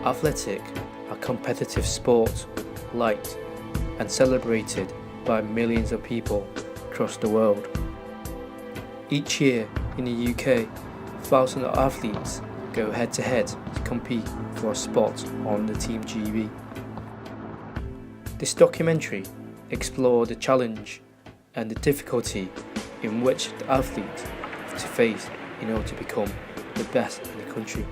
Athletic, a competitive sport, liked and celebrated by millions of people across the world. Each year in the UK, thousands of athletes go head-to-head to compete for a spot on the Team GB. This documentary explored the challenge and the difficulty in which the athletes have to face in order to become the best in the country.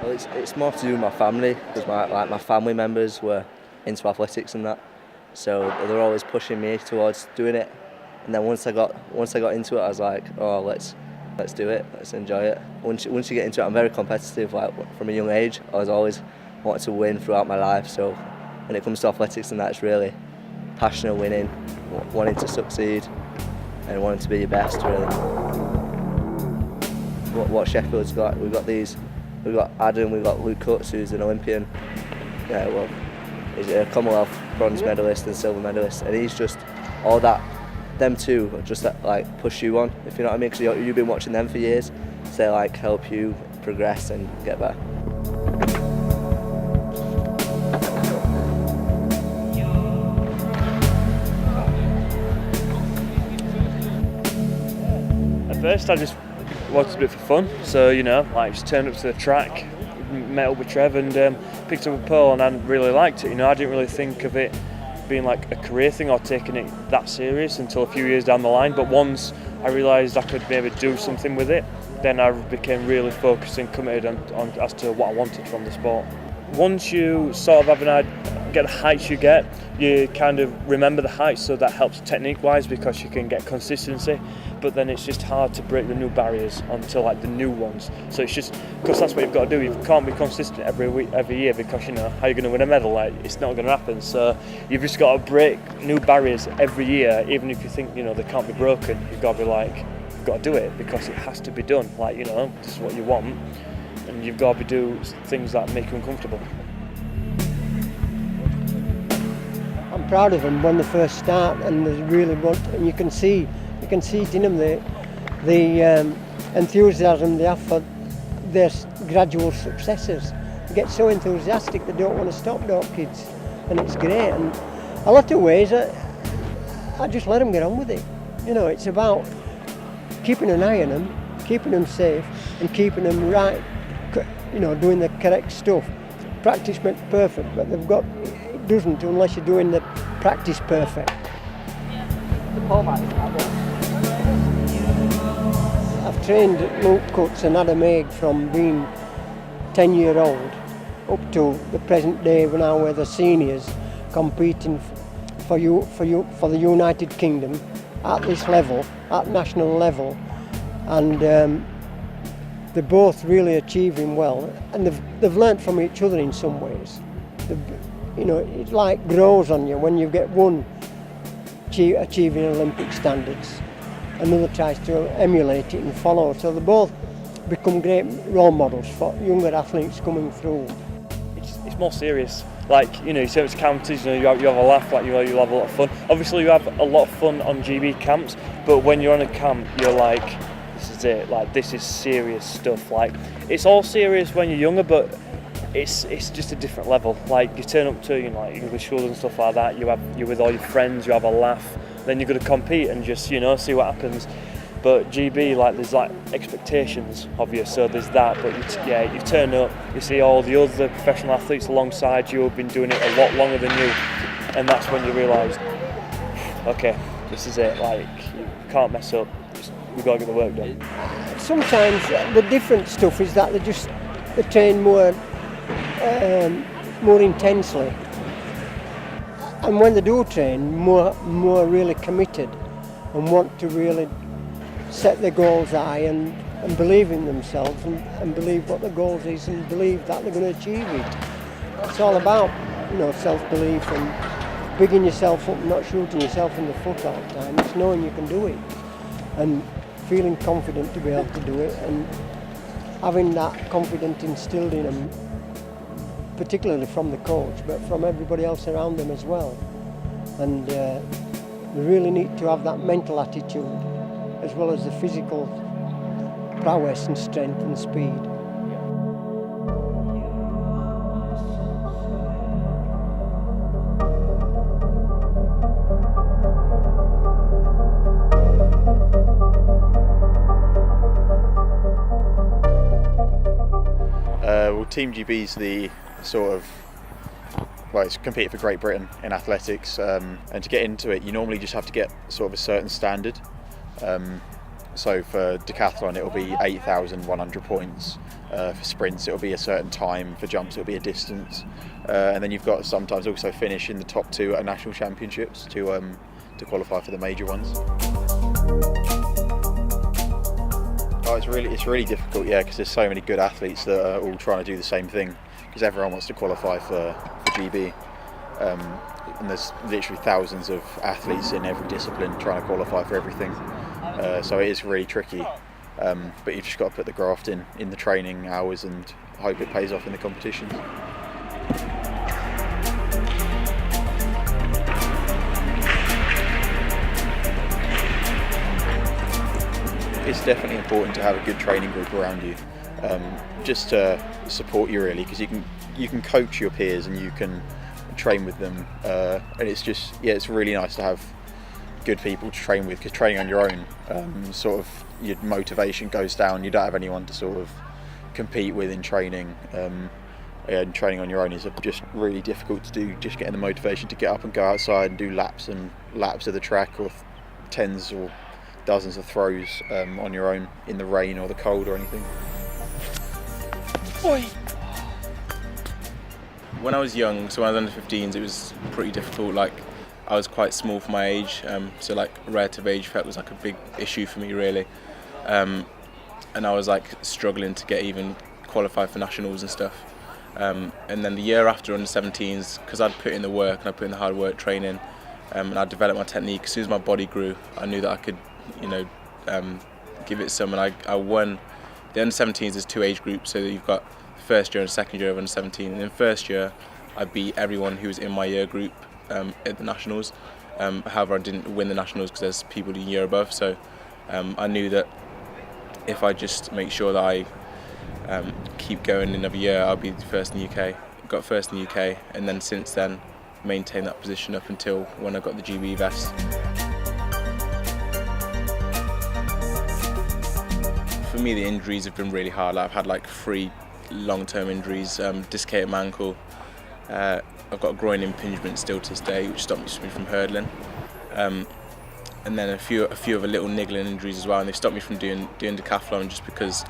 Well, it's more to do with my family, because my family members were into athletics and that, so they're always pushing me towards doing it. And then once I got into it, I was like, oh, let's do it, let's enjoy it. Once you get into it, I'm very competitive. Like from a young age, I was always wanted to win throughout my life. So when it comes to athletics and that, it's really passionate winning, wanting to succeed, and wanting to be your best, really. What Sheffield's got, we've got Adam, we've got Luke Cutts, who's an Olympian. Yeah, well, he's a Commonwealth bronze medalist and silver medalist, and he's just all that. Them two just like push you on, if you know what I mean, because you've been watching them for years, so they like help you progress and get better. At first I just wanted to do it for fun, so like just turned up to the track, met up with Trev and picked up a pole, and I really liked it. I didn't really think of it being like a career thing or taking it that serious until a few years down the line, but once I realised I could maybe do something with it, then I became really focused and committed on as to what I wanted from the sport. Once you sort of get the heights you get, you kind of remember the heights, so that helps technique-wise because you can get consistency, but then it's just hard to break the new barriers onto like the new ones. So it's just, because that's what you've got to do, you can't be consistent every year, because how are you going to win a medal? Like, it's not going to happen. So you've just got to break new barriers every year, even if you think they can't be broken. You've got to be like, you've got to do it because it has to be done. Like, this is what you want, and you've got to do things that make you uncomfortable. I'm proud of them when they first start, and they really want, and you can see it in them, the enthusiasm they have for their gradual successes. They get so enthusiastic they don't want to stop, don't kids, and it's great. And a lot of ways I just let them get on with it. It's about keeping an eye on them, keeping them safe, and keeping them right, doing the correct stuff. Practice makes perfect, but it doesn't unless you're doing the practice perfect. I've trained Luke Cutts and Adam Haig from being 10-year-old up to the present day when now we're the seniors competing for the United Kingdom at this level, at national level, and they're both really achieving well, and they've learnt from each other in some ways. It like grows on you when you get one achieving Olympic standards, another tries to emulate it and follow, so they both become great role models for younger athletes coming through. It's more serious. Like, you say it's counties, you have a laugh, like you'll have a lot of fun. Obviously you have a lot of fun on GB camps, but when you're on a camp, you're like, this is it, like this is serious stuff. Like, it's all serious when you're younger, but it's just a different level. Like, you turn up to like English schools and stuff like that, you're with all your friends, you have a laugh, then you're going to compete and just see what happens. But GB, like, there's like expectations of you, so there's that. But you turn up, you see all the other professional athletes alongside you who've been doing it a lot longer than you, and that's when you realise, okay, this is it. Like, you can't mess up. We've got to get the work done. Sometimes the different stuff is that they train more intensely, and when they do train, more really committed and want to really set their goals high and believe in themselves and believe what the goals is and believe that they're going to achieve it. It's all about self-belief and bigging yourself up, not shooting yourself in the foot all the time. It's knowing you can do it and feeling confident to be able to do it, and having that confidence instilled in them, particularly from the coach, but from everybody else around them as well. And they really need to have that mental attitude as well as the physical prowess and strength and speed. Well, Team GB is the sort of, well, it's competing for Great Britain in athletics, and to get into it you normally just have to get sort of a certain standard. So for decathlon it'll be 8,100 points, for sprints it'll be a certain time, for jumps it'll be a distance, and then you've got to sometimes also finish in the top 2 at national championships to qualify for the major ones. Oh, it's really difficult, yeah, because there's so many good athletes that are all trying to do the same thing, because everyone wants to qualify for GB, and there's literally thousands of athletes in every discipline trying to qualify for everything, so it is really tricky, but you've just got to put the graft in the training hours and hope it pays off in the competitions. It's definitely important to have a good training group around you, just to support you really, because you can coach your peers and you can train with them, and it's just, yeah, it's really nice to have good people to train with, because training on your own, sort of your motivation goes down. You don't have anyone to sort of compete with in training, and training on your own is just really difficult to do. Just getting the motivation to get up and go outside and do laps and laps of the track, or tens or dozens of throws on your own in the rain or the cold or anything. Boy. When I was young, so when I was under 15s, it was pretty difficult. Like, I was quite small for my age, so like relative age effect was like a big issue for me really, and I was like struggling to get even qualified for nationals and stuff. And then the year after under 17s, because I'd put in the work and I put in the hard work training, and I developed my technique. As soon as my body grew, I knew that I could, give it some, and I won. The under 17s is 2 age groups, so you've got first year and second year of under 17. And in first year, I beat everyone who was in my year group at the nationals. However, I didn't win the nationals because there's people the year above. So I knew that if I just make sure that I keep going another year, I'll be first in the UK. Got first in the UK, and then since then maintained that position up until when I got the GB vest. For me, the injuries have been really hard. Like, I've had like 3 long-term injuries, dislocated my ankle. I've got a groin impingement still to this day, which stopped me from hurdling. And then a few other little niggling injuries as well, and they've stopped me from doing decathlon just because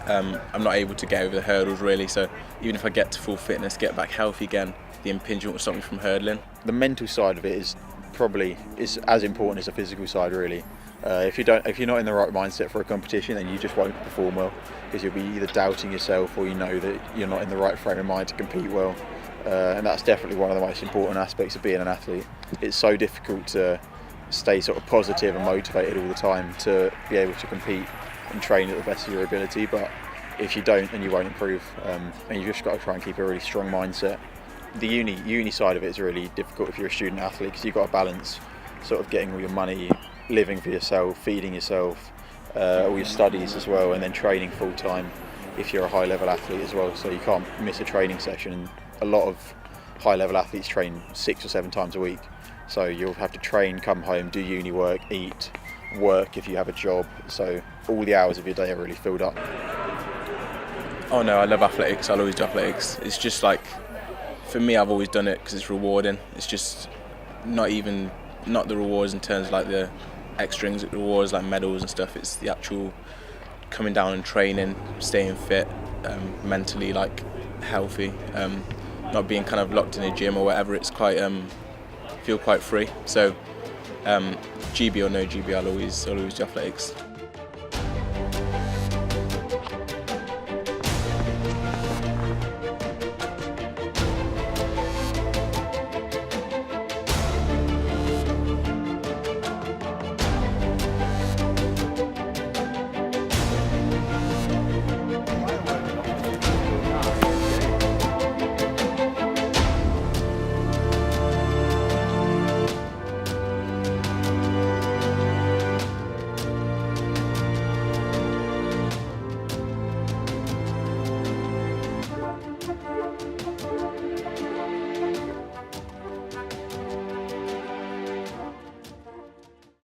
I'm not able to get over the hurdles really. So even if I get to full fitness, get back healthy again, the impingement will stop me from hurdling. The mental side of it is probably as important as the physical side really. If you're not in the right mindset for a competition, then you just won't perform well, because you'll be either doubting yourself or you know that you're not in the right frame of mind to compete well, and that's definitely one of the most important aspects of being an athlete. It's so difficult to stay sort of positive and motivated all the time to be able to compete and train at the best of your ability, but if you don't, then you won't improve, and you've just got to try and keep a really strong mindset. The uni side of it is really difficult if you're a student athlete, because you've got to balance sort of getting all your money, living for yourself, feeding yourself, all your studies as well, and then training full time if you're a high level athlete as well. So you can't miss a training session, and a lot of high level athletes train 6 or 7 times a week. So you'll have to train, come home, do uni work, eat, work if you have a job. So all the hours of your day are really filled up. Oh no, I love athletics. I'll always do athletics. It's just like, for me, I've always done it because it's rewarding. It's just not the rewards in terms of like the extrinsic rewards like medals and stuff. It's the actual coming down and training, staying fit, mentally like healthy, not being kind of locked in a gym or whatever. It's quite feel quite free. So GB or no GB, I'll always do athletics.